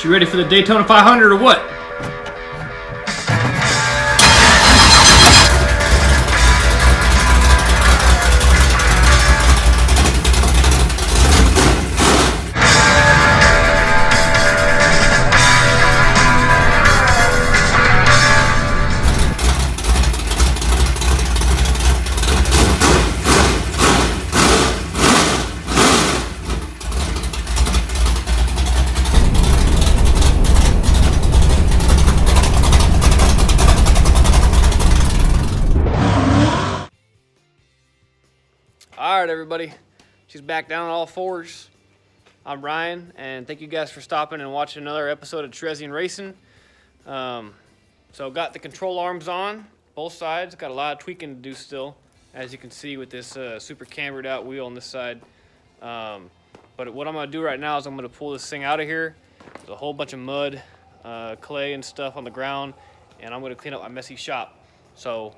You ready for the Daytona 500 or what? Alright everybody, she's back down on all fours. I'm Ryan, and thank you guys for stopping and watching another episode of Cherezian Racing. So got the control arms on, both sides. Got a lot of tweaking to do still, as you can see with this super cambered out wheel on this side. But what I'm going to do right now is I'm going to pull this thing out of here. There's a whole bunch of mud, clay and stuff on the ground, and I'm going to clean up my messy shop. So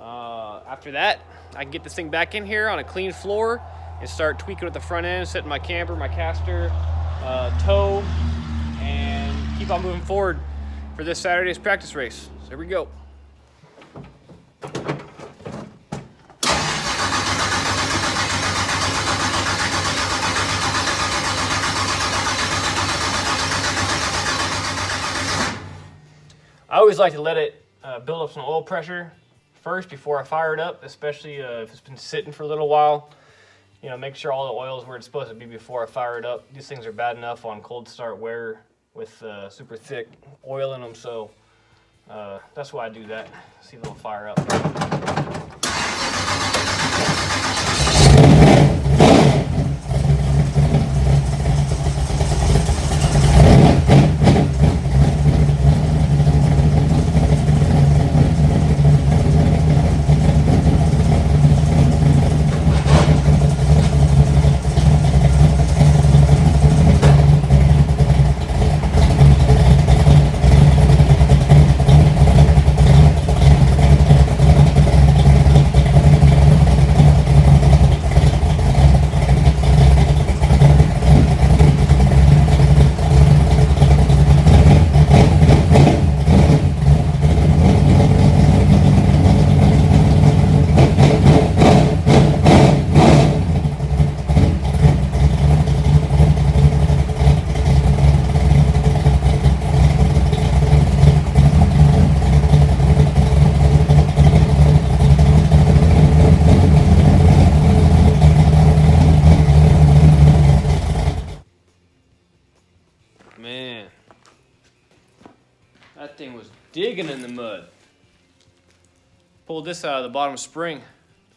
after that, I can get this thing back in here on a clean floor and start tweaking at the front end, setting my camber, my caster, toe, and keep on moving forward for this Saturday's practice race. So here we go. I always like to let it build up some oil pressure first before I fire it up, especially if it's been sitting for a little while. You know, make sure all the oil is where it's supposed to be before I fire it up. These things are bad enough on cold start wear with super thick oil in them, so that's why I do that. See if they'll fire up. Man, that thing was digging in the mud. Pulled this out of the bottom spring.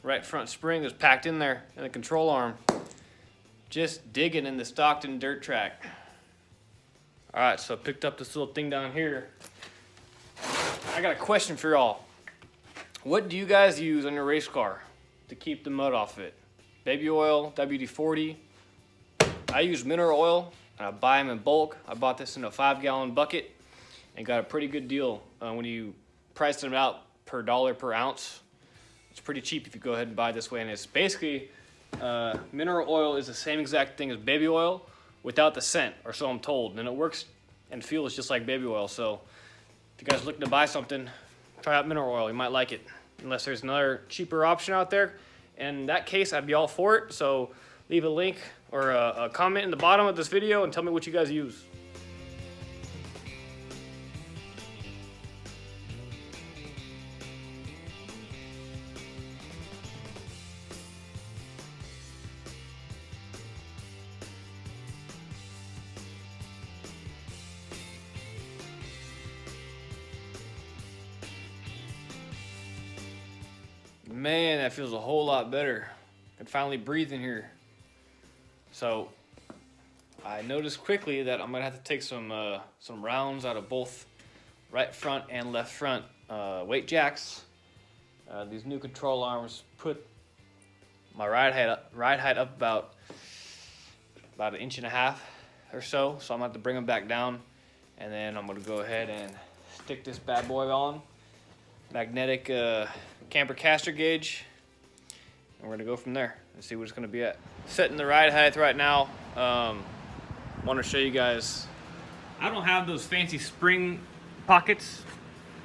Right front spring was packed in there in the control arm. Just digging in the Stockton dirt track. Alright, so I picked up this little thing down here. I got a question for y'all. What do you guys use on your race car to keep the mud off it? Baby oil, WD-40. I use mineral oil. I buy them in bulk. I bought this in a 5-gallon bucket and got a pretty good deal when you price them out per dollar per ounce. It's pretty cheap if you go ahead and buy this way, and it's basically mineral oil is the same exact thing as baby oil without the scent, or so I'm told, and it works and feels just like baby oil. So if you guys are looking to buy something, try out mineral oil. You might like it, unless there's another cheaper option out there. In that case, I'd be all for it. So leave a link or a comment in the bottom of this video and tell me what you guys use. Man, that feels a whole lot better. I can finally breathe in here. So I noticed quickly that I'm gonna have to take some rounds out of both right front and left front weight jacks. These new control arms put my ride height up about 1.5 inches or so. So I'm gonna have to bring them back down, and then I'm gonna go ahead and stick this bad boy on. Magnetic Camber caster gauge, and we're gonna go from there and see what it's gonna be at. Setting the ride height right now. Want to show you guys, I don't have those fancy spring pockets,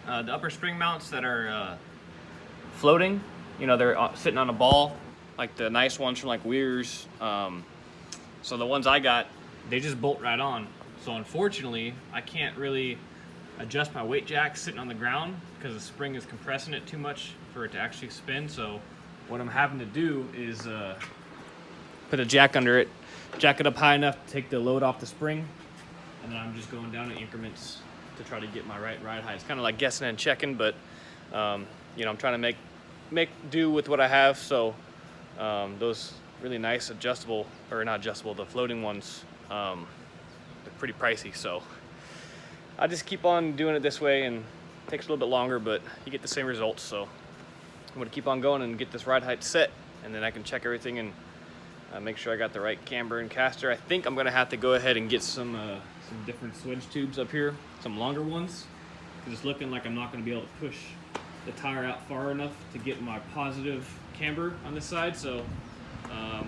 the upper spring mounts that are floating. You know, they're sitting on a ball, like the nice ones from like Weir's. So the ones I got, they just bolt right on. So unfortunately, I can't really adjust my weight jack sitting on the ground because the spring is compressing it too much for it to actually spin. So what I'm having to do is put a jack under it, jack it up high enough to take the load off the spring, and then I'm just going down in increments to try to get my right ride height. It's kind of like guessing and checking, but you know, I'm trying to make do with what I have. So those really nice adjustable, or not adjustable, the floating ones, they're pretty pricey. So I just keep on doing it this way, and it takes a little bit longer, but you get the same results. So I'm gonna keep on going and get this ride height set, and then I can check everything and make sure I got the right camber and caster. I think I'm gonna have to go ahead and get some different swedge tubes up here, some longer ones, because it's looking like I'm not gonna be able to push the tire out far enough to get my positive camber on this side. So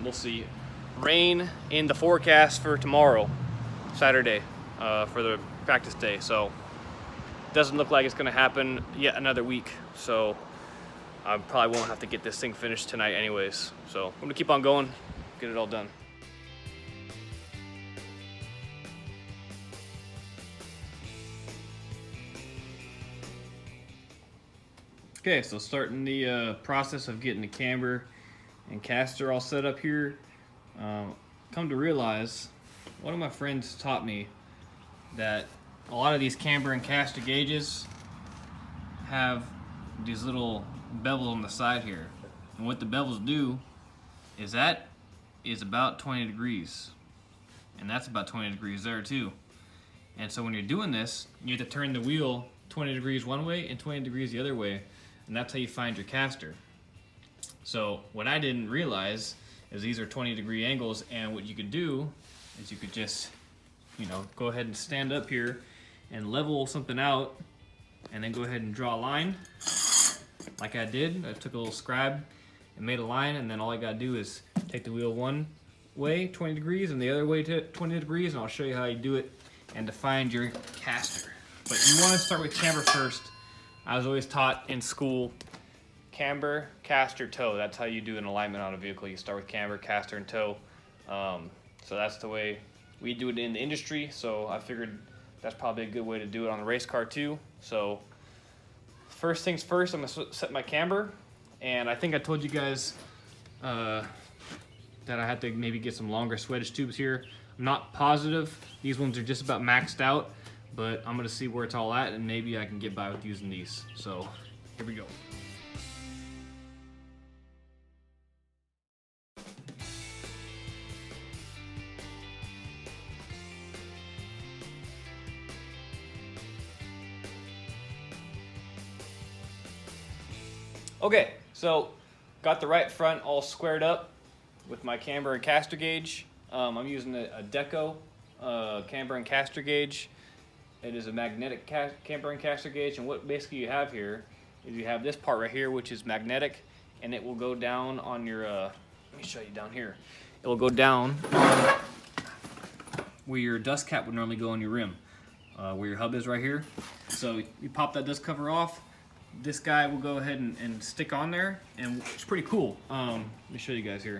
we'll see. Rain in the forecast for tomorrow, Saturday, for the practice day. So doesn't look like it's gonna happen yet another week. So I probably won't have to get this thing finished tonight anyways. So I'm gonna keep on going, get it all done. Okay, so starting the process of getting the camber and caster all set up here. Come to realize, one of my friends taught me that a lot of these camber and caster gauges have these little bevels on the side here. And what the bevels do is that is about 20 degrees. And that's about 20 degrees there too. And so when you're doing this, you have to turn the wheel 20 degrees one way and 20 degrees the other way. And that's how you find your caster. So what I didn't realize is these are 20-degree angles, and what you could do is you could just, you know, go ahead and stand up here and level something out, and then go ahead and draw a line like I did. I took a little scribe and made a line, and then all I gotta do is take the wheel one way 20 degrees and the other way to 20 degrees, and I'll show you how you do it and to find your caster. But you want to start with camber first. I was always taught in school, camber, caster, toe. That's how you do an alignment on a vehicle. You start with camber, caster, and toe. So that's the way we do it in the industry. So I figured that's probably a good way to do it on the race car too. So first things first, I'm gonna set my camber. And I think I told you guys that I had to maybe get some longer swedge tubes here. I'm not positive. These ones are just about maxed out, but I'm gonna see where it's all at, and maybe I can get by with using these. So here we go. Okay, so got the right front all squared up with my camber and caster gauge. I'm using a Deco camber and caster gauge. It is a magnetic camber and caster gauge, and what basically you have here is you have this part right here, which is magnetic, and it will go down on your, let me show you down here. It will go down where your dust cap would normally go on your rim, where your hub is right here. So you pop that dust cover off, this guy will go ahead and stick on there, and it's pretty cool. Let me show you guys here.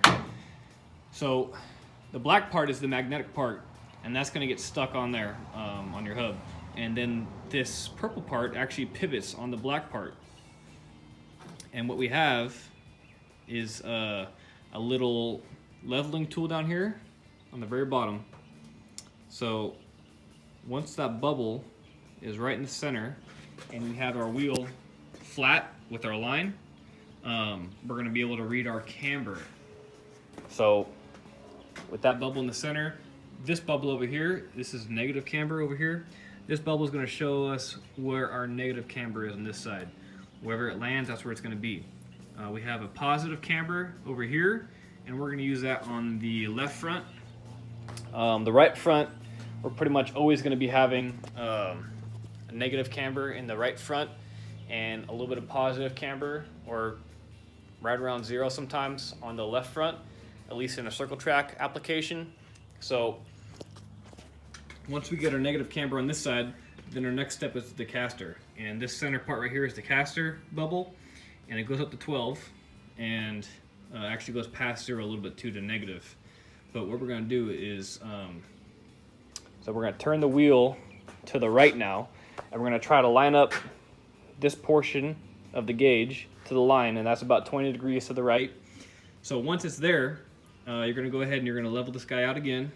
So the black part is the magnetic part, and that's gonna get stuck on there, on your hub. And then this purple part actually pivots on the black part. And what we have is a little leveling tool down here on the very bottom. So once that bubble is right in the center, and we have our wheel flat with our line, we're gonna be able to read our camber. So with that bubble in the center, this bubble over here, this is negative camber over here. This bubble is gonna show us where our negative camber is on this side. Wherever it lands, that's where it's gonna be. We have a positive camber over here, and we're gonna use that on the left front. The right front, we're pretty much always gonna be having a negative camber in the right front, and a little bit of positive camber, or right around zero sometimes, on the left front, at least in a circle track application. So Once we get our negative camber on this side, then our next step is the caster. And this center part right here is the caster bubble, and it goes up to 12, and actually goes past 0 a little bit too to negative. But what we're going to do is, so we're going to turn the wheel to the right now, and we're going to try to line up this portion of the gauge to the line, and that's about 20 degrees to the right. So once it's there, you're going to go ahead and you're going to level this guy out again,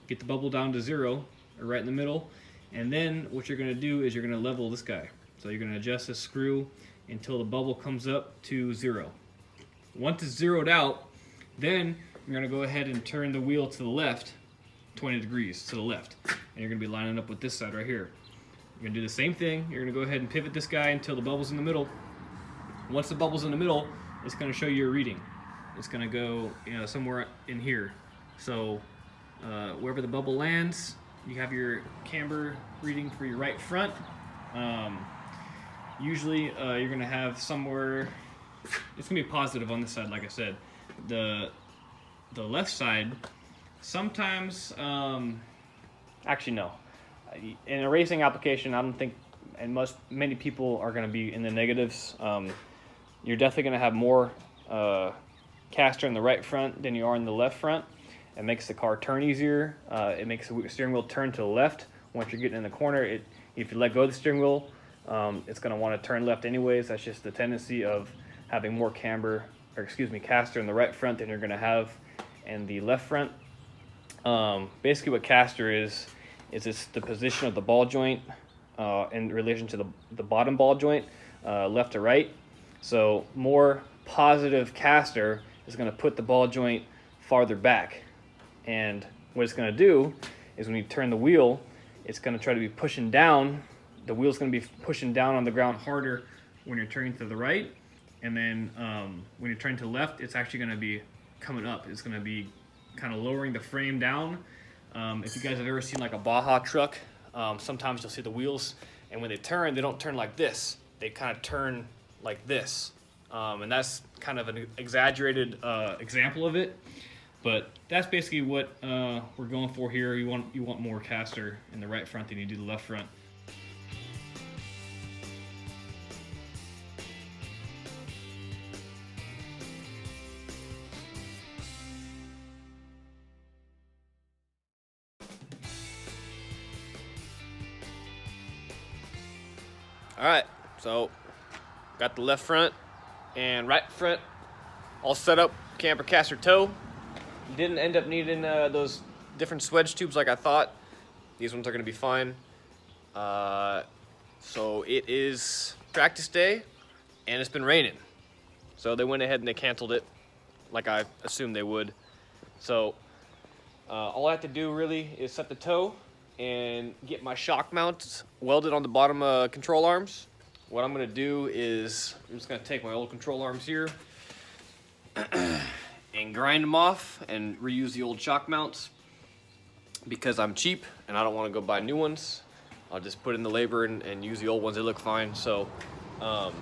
get the bubble down to 0, or right in the middle, and then what you're going to do is you're going to level this guy. So you're going to adjust this screw until the bubble comes up to 0. Once it's zeroed out, then you're going to go ahead and turn the wheel to the left, 20 degrees to the left, and you're going to be lining up with this side right here. You're going to do the same thing. You're going to go ahead and pivot this guy until the bubble's in the middle. Once the bubble's in the middle, it's going to show you your reading. It's going to go, somewhere in here. So wherever the bubble lands, you have your camber reading for your right front. Usually you're going to have somewhere, it's going to be positive on this side, like I said. The left side, sometimes, actually no. In a racing application, I don't think, and many people are going to be in the negatives. You're definitely going to have more caster in the right front than you are in the left front. It makes the car turn easier. It makes the steering wheel turn to the left. Once you're getting in the corner, if you let go of the steering wheel, it's going to want to turn left anyways. That's just the tendency of having more caster in the right front than you're going to have in the left front. Basically what caster is it's the position of the ball joint in relation to the bottom ball joint, left to right. So more positive caster is going to put the ball joint farther back. And what it's going to do is when you turn the wheel, it's going to try to be pushing down. The wheel's going to be pushing down on the ground harder when you're turning to the right. And then when you're turning to the left, it's actually going to be coming up. It's going to be kind of lowering the frame down. If you guys have ever seen like a Baja truck, sometimes you'll see the wheels, and when they don't turn like this. They kind of turn like this. And that's kind of an exaggerated example of it. But that's basically what we're going for here. You want more caster in the right front than you do the left front. All right, so got the left front and right front all set up, camber caster toe. Didn't end up needing those different swedge tubes like I thought. These ones are gonna be fine. So it is practice day and it's been raining. So they went ahead and they canceled it like I assumed they would. So all I have to do really is set the toe and get my shock mounts welded on the bottom control arms. What I'm gonna do is I'm just gonna take my old control arms here and grind them off and reuse the old shock mounts because I'm cheap and I don't want to go buy new ones. I'll just put in the labor and use the old ones. They look fine. So I'm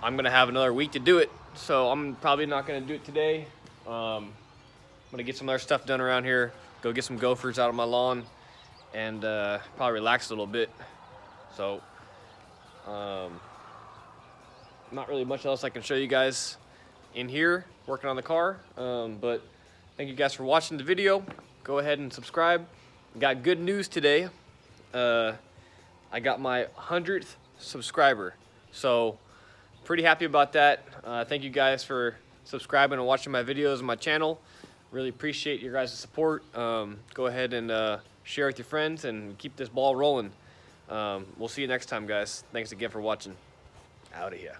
gonna have another week to do it, so I'm probably not gonna do it today. I'm gonna get some other stuff done around here, go get some gophers out of my lawn, and probably relax a little bit. So not really much else I can show you guys in here working on the car, but thank you guys for watching the video. Go ahead and subscribe. Got good news today. I got my 100th subscriber, so pretty happy about that. Thank you guys for subscribing and watching my videos on my channel. Really appreciate your guys' support. Go ahead and share with your friends and keep this ball rolling. We'll see you next time, guys. Thanks again for watching. Out of here.